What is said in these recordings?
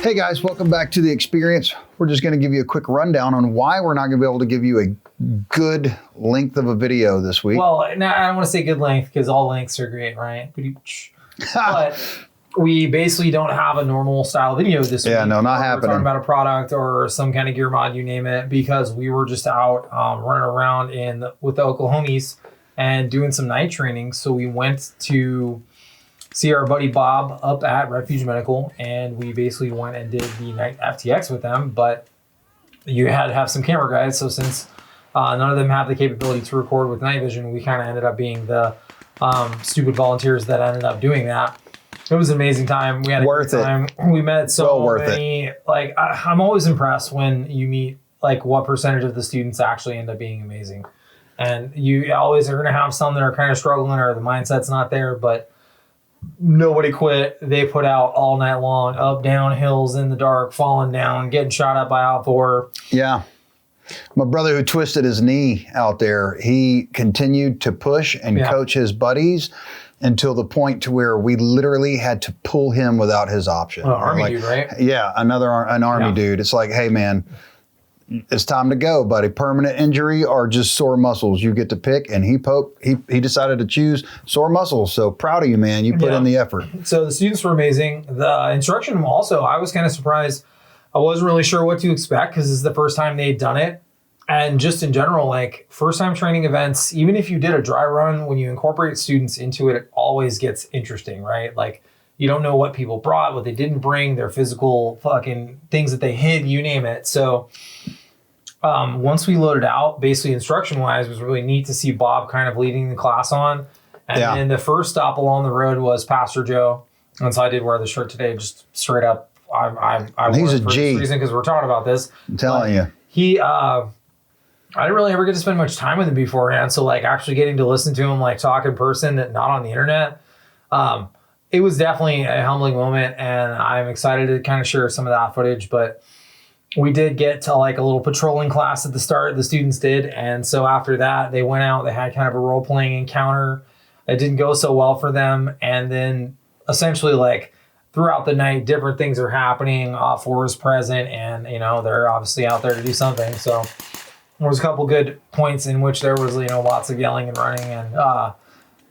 Hey guys, welcome back to The Experience. We're just going to give you a quick rundown on why we're not going to be able to give you a good length of a video this week. Well, no, I don't want to say good length because all lengths are great, right? But we basically don't have a normal style video this week. Yeah, no, not happening. We're talking about a product or some kind of gear mod, you name it, because we were just out running around with the Oklahomies and doing some night training. So we went to see our buddy Bob up at Refuge Medical, and we basically went and did the night FTX with them. But you had to have some camera guys, so since none of them have the capability to record with night vision, we kind of ended up being the stupid volunteers that ended up doing that. It was an amazing time. We had a great time. We met so many. Like I'm always impressed when you meet like what percentage of the students actually end up being amazing. And you always are going to have some that are kind of struggling or the mindset's not there, but nobody quit. They put out all night long, up, down, hills, in the dark, falling down, getting shot at by outdoor. Yeah. My brother who twisted his knee out there, he continued to push and coach his buddies until the point to where we literally had to pull him without his option. Army dude, right? Yeah, an army dude. It's like, hey man, it's time to go, buddy. Permanent injury or just sore muscles. You get to pick, and he decided to choose sore muscles. So proud of you, man. You put in the effort. So the students were amazing. The instruction also, I was kind of surprised. I wasn't really sure what to expect because this is the first time they'd done it. And just in general, like first time training events, even if you did a dry run, when you incorporate students into it, it always gets interesting, right? Like you don't know what people brought, what they didn't bring, their physical fucking things that they hid, you name it. So once we loaded out, basically instruction-wise, it was really neat to see Bob kind of leading the class on. And then the first stop along the road was Pastor Joe. And so I did wear the shirt today, just straight up. He's a G. For this reason, because we're talking about this. I'm telling you. I didn't really ever get to spend much time with him beforehand. So like actually getting to listen to him like talk in person, not on the internet. It was definitely a humbling moment, and I'm excited to kind of share some of that footage. But we did get to like a little patrolling class at the start, the students did. And so after that, they went out, they had kind of a role-playing encounter. It didn't go so well for them. And then essentially like throughout the night, different things are happening. OPFOR is present, and they're obviously out there to do something. So there was a couple good points in which there was, lots of yelling and running and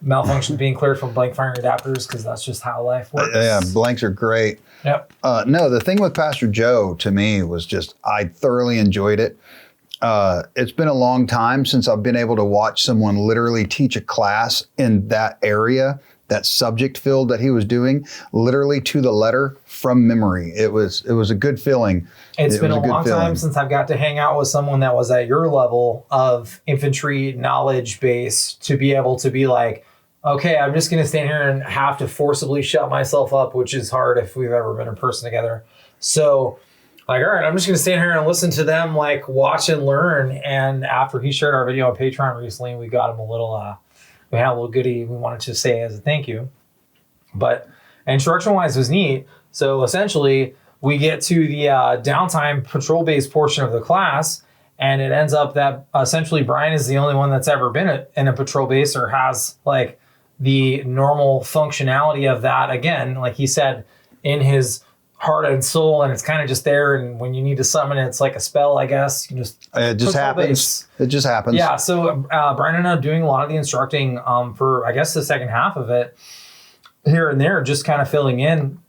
malfunction being cleared from blank firing adapters, because that's just how life works. Yeah, blanks are great. Yep. No, the thing with Pastor Joe to me was just, I thoroughly enjoyed it. It's been a long time since I've been able to watch someone literally teach a class in that area, that subject field that he was doing, literally to the letter from memory. It was a good feeling. It's been a long time since I've got to hang out with someone that was at your level of infantry knowledge base to be able to be like, okay, I'm just going to stand here and have to forcibly shut myself up, which is hard if we've ever been in person together. So like, all right, I'm just going to stand here and listen to them, like watch and learn. And after he shared our video on Patreon recently, we got him a little, we had a little goodie we wanted to say as a thank you. But instruction-wise was neat. So essentially, we get to the downtime patrol-based portion of the class, and it ends up that essentially Brian is the only one that's ever been in a patrol base or has like the normal functionality of that. Again, like he said, in his heart and soul, and it's kind of just there. And when you need to summon it, it's like a spell, I guess. You just it just happens. Base. It just happens. Yeah. So Brian ended up doing a lot of the instructing for I guess the second half of it, here and there, just kind of filling in.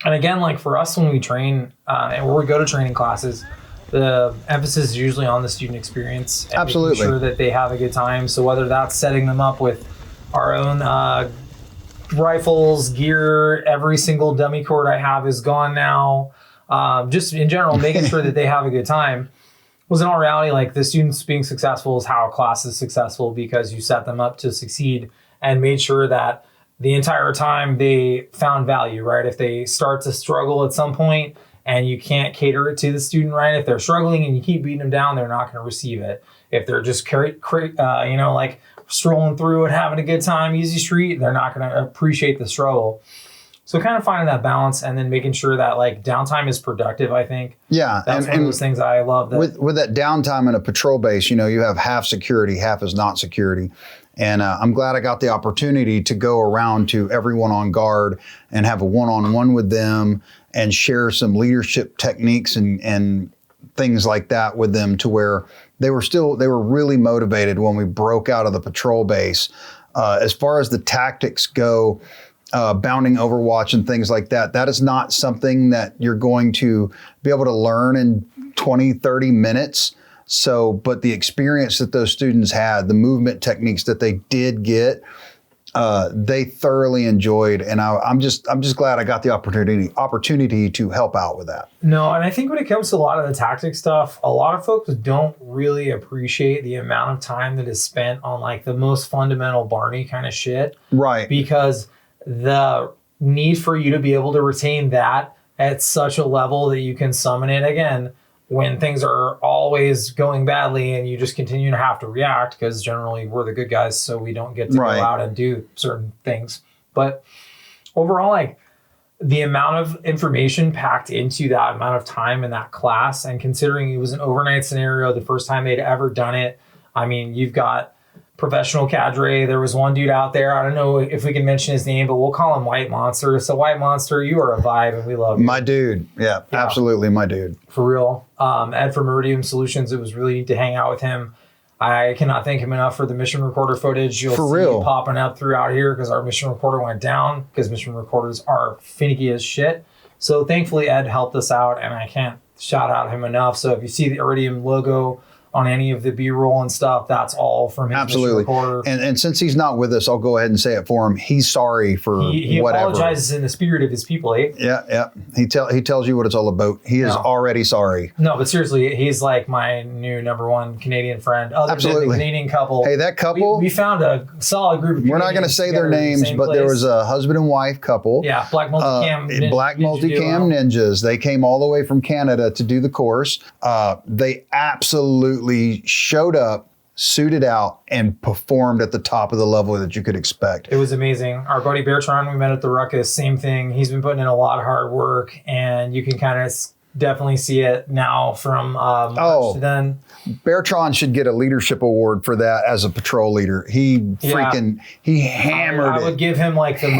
And again, like for us when we train and when we go to training classes, the emphasis is usually on the student experience and absolutely making sure that they have a good time. So whether that's setting them up with our own rifles, gear, every single dummy cord I have is gone now. Just in general, making sure that they have a good time was in all reality, like the students being successful is how a class is successful, because you set them up to succeed and made sure that the entire time they found value, right? If they start to struggle at some point and you can't cater it to the student, right? If they're struggling and you keep beating them down, they're not going to receive it. If they're just, like strolling through and having a good time, easy street, they're not going to appreciate the struggle. So kind of finding that balance and then making sure that like downtime is productive, I think. Yeah. That's one of those things I love. With that downtime in a patrol base, you have half security, half is not security. And I'm glad I got the opportunity to go around to everyone on guard and have a one-on-one with them and share some leadership techniques and things like that with them, to where they were really motivated when we broke out of the patrol base. As far as the tactics go, bounding Overwatch and things like that, that is not something that you're going to be able to learn in 20, 30 minutes. So, but the experience that those students had, the movement techniques that they did get, they thoroughly enjoyed, and I'm just glad I got the opportunity to help out with that. No, and I think when it comes to a lot of the tactic stuff, a lot of folks don't really appreciate the amount of time that is spent on like the most fundamental Barney kind of shit. Right. Because the need for you to be able to retain that at such a level that you can summon it again when things are always going badly and you just continue to have to react, because generally we're the good guys, so we don't get to go out and do certain things. But overall, like the amount of information packed into that amount of time in that class, and considering it was an overnight scenario, the first time they'd ever done it, I mean, you've got professional cadre. There was one dude out there, I don't know if we can mention his name, but we'll call him White Monster. So White Monster, you are a vibe and we love you. My dude. Yeah, absolutely my dude. For real. Ed from Meridium Solutions, it was really neat to hang out with him. I cannot thank him enough for the mission recorder footage you'll see popping up throughout here, because our mission recorder went down, because mission recorders are finicky as shit. So thankfully Ed helped us out, and I can't shout out him enough. So if you see the Iridium logo on any of the B-roll and stuff, that's all from his mission recorder. And since he's not with us, I'll go ahead and say it for him. He's sorry for he whatever. He apologizes in the spirit of his people, eh? Yeah. He tells you what it's all about. He is already sorry. No, but seriously, he's like my new #1 Canadian friend. Other than the Canadian couple. Hey, that couple. We found a solid group of Canadians. We're not going to say their names, but there was a husband and wife couple. Yeah, Black Multicam Ninjas. They came all the way from Canada to do the course. They absolutely showed up, suited out, and performed at the top of the level that you could expect. It was amazing. Our buddy Bertrand, we met at the Ruckus, same thing. He's been putting in a lot of hard work, and you can kind of definitely see it now from March to then. Bertrand should get a leadership award for that as a patrol leader. He hammered it. I would give him like the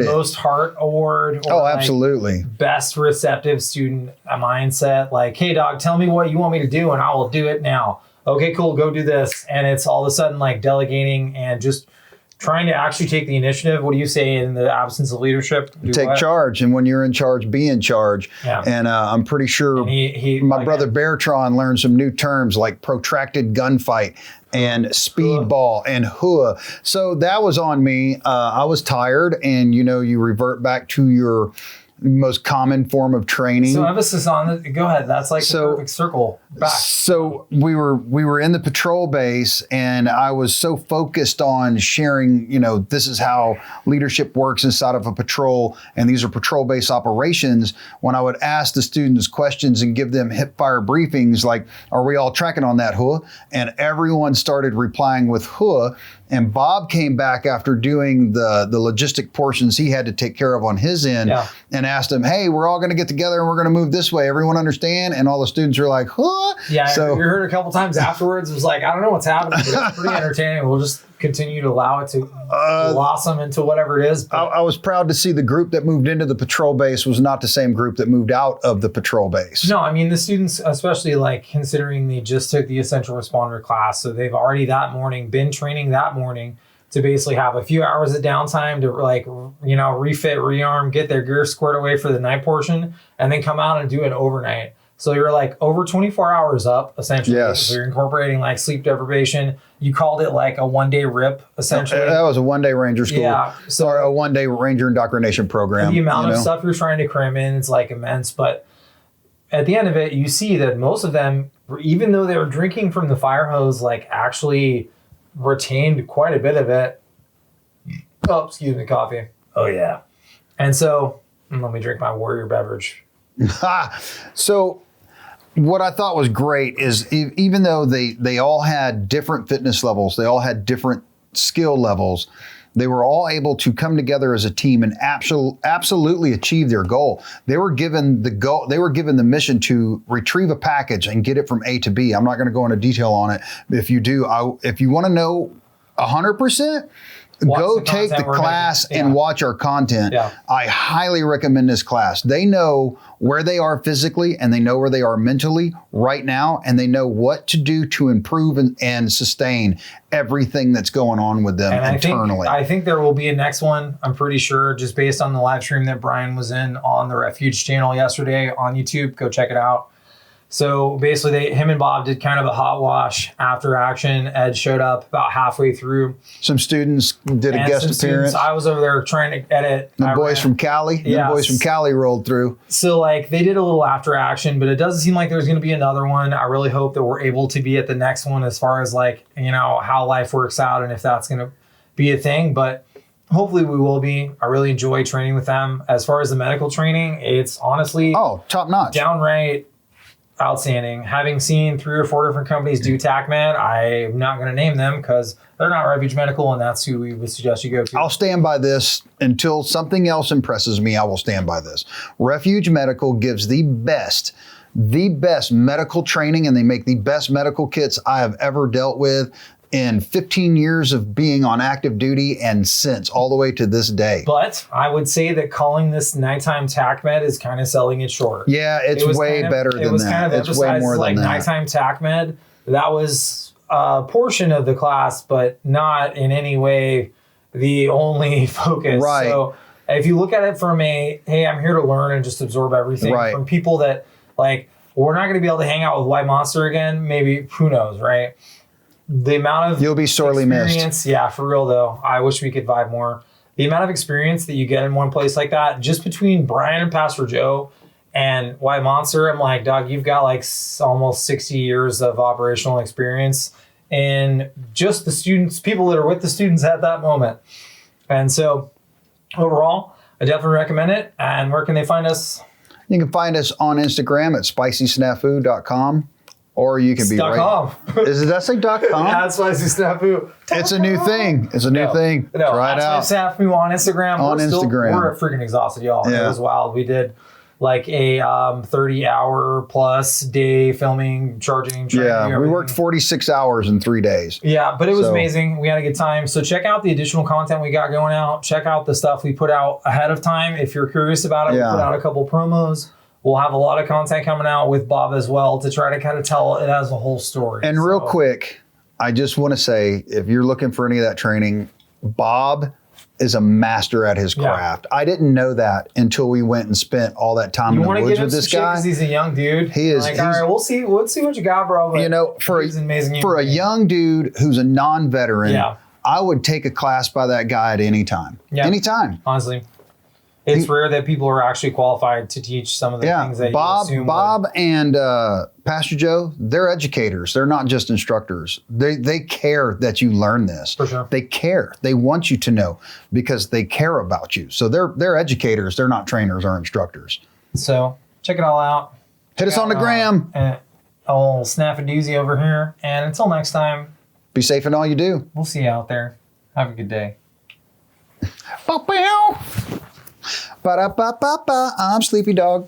most heart award. Or absolutely. Like best receptive student mindset. Like, hey dog, tell me what you want me to do and I will do it now. Okay, cool, go do this. And it's all of a sudden like delegating and just trying to actually take the initiative. What do you say in the absence of leadership? Take charge. And when you're in charge, be in charge. Yeah. And I'm pretty sure my brother Bertrand learned some new terms like protracted gunfight and speedball and hua. So that was on me. I was tired, and you revert back to your most common form of training. So emphasis on it. Go ahead. That's like the perfect circle back. So we were in the patrol base, and I was so focused on sharing, this is how leadership works inside of a patrol, and these are patrol base operations. When I would ask the students questions and give them hip fire briefings, like, are we all tracking on that hua? And everyone started replying with hua. And Bob came back after doing the logistic portions he had to take care of on his end, and asked him, hey, we're all going to get together and we're going to move this way. Everyone understand? And all the students were like, huh? Yeah, so we heard a couple times afterwards. It was like, I don't know what's happening, but it's pretty entertaining. We'll just continue to allow it to blossom into whatever it is. I was proud to see the group that moved into the patrol base was not the same group that moved out of the patrol base. No, I mean, the students, especially like considering they just took the essential responder class, so they've already that morning been training that morning to basically have a few hours of downtime to like, refit, rearm, get their gear squared away for the night portion, and then come out and do an overnight. So you're like over 24 hours up, essentially. Yes. So you're incorporating like sleep deprivation. You called it like a one-day RIP, essentially. That was a one-day Ranger school. Yeah. So or a one-day Ranger indoctrination program. The amount of stuff you're trying to cram in is like immense. But at the end of it, you see that most of them, even though they were drinking from the fire hose, like actually retained quite a bit of it. Oh, excuse me, coffee. Oh, yeah. And so let me drink my warrior beverage. So what I thought was great is even though they all had different fitness levels, they all had different skill levels, they were all able to come together as a team and absolutely achieve their goal. They were given the goal. They were given the mission to retrieve a package and get it from A to B. I'm not going to go into detail on it. If you do, if you want to know 100%. Watch Go the take the content we're class making. and watch our content. Yeah. I highly recommend this class. They know where they are physically and they know where they are mentally right now, and they know what to do to improve and sustain everything that's going on with them And internally. I think there will be a next one. I'm pretty sure, just based on the live stream that Brian was in on the Refuge channel yesterday on YouTube. Go check it out. So basically, him and Bob did kind of a hot wash after action. Ed showed up about halfway through. Some students did a guest appearance. I was over there trying to edit. The boys from Cali. Yes. The boys from Cali rolled through. So like they did a little after action, but it doesn't seem like there's going to be another one. I really hope that we're able to be at the next one as far as like, you know, how life works out and if that's going to be a thing. But hopefully we will be. I really enjoy training with them. As far as the medical training, it's honestly top notch. Downright outstanding. Having seen 3 or 4 different companies do TACMed, I'm not going to name them because they're not Refuge Medical, and that's who we would suggest you go to. I'll stand by this until something else impresses me. I will stand by this. Refuge Medical gives the best medical training, and they make the best medical kits I have ever dealt with in 15 years of being on active duty and since all the way to this day. But I would say that calling this nighttime TACMed is kind of selling it short. Yeah, it's way better than that. It was kind of it's way emphasized more like than that. nighttime TACMed. That was a portion of the class, but not in any way the only focus. Right. So if you look at it from a, hey, I'm here to learn and just absorb everything, right, from people that like, we're not going to be able to hang out with White Monster again. Maybe, who knows, right? The amount of you'll be sorely missed. Yeah, for real though. I wish we could vibe more. The amount of experience that you get in one place like that, just between Brian and Pastor Joe and White Monster, I'm like, dog, you've got like almost 60 years of operational experience in just the students, people that are with the students at that moment. And so overall, I definitely recommend it. And where can they find us? You can find us on Instagram at SpicySnafu.com. Or you can be .com. Does that say .com? At SpicySnafu. It's a new thing. It's a new thing. No, try it out. SpicySnafu on Instagram. We're freaking exhausted, y'all. Yeah. It was wild. We did like a 30-hour plus day filming, charging. Yeah, we worked 46 hours in 3 days. Yeah, but it was amazing. We had a good time. So check out the additional content we got going out. Check out the stuff we put out ahead of time. If you're curious about it, we put out a couple promos. We'll have a lot of content coming out with Bob as well to try to kind of tell it as a whole story. And real quick, I just want to say, if you're looking for any of that training, Bob is a master at his craft. I didn't know that until we went and spent all that time in the woods with this guy. Because he's a young dude. He is. Like, all right, we'll see what you got, bro. But you know, for a young dude who's a non-veteran, I would take a class by that guy at any time. Yeah. Anytime. Honestly. It's rare that people are actually qualified to teach some of the things that you assume. Bob and Pastor Joe, they're educators. They're not just instructors. They care that you learn this. For sure. They care. They want you to know because they care about you. So they're educators. They're not trainers or instructors. So check it all out. Hit us on the gram. Old Snafu over here. And until next time, be safe in all you do. We'll see you out there. Have a good day. Ba-ba-ba-ba. I'm Sleepy Dog.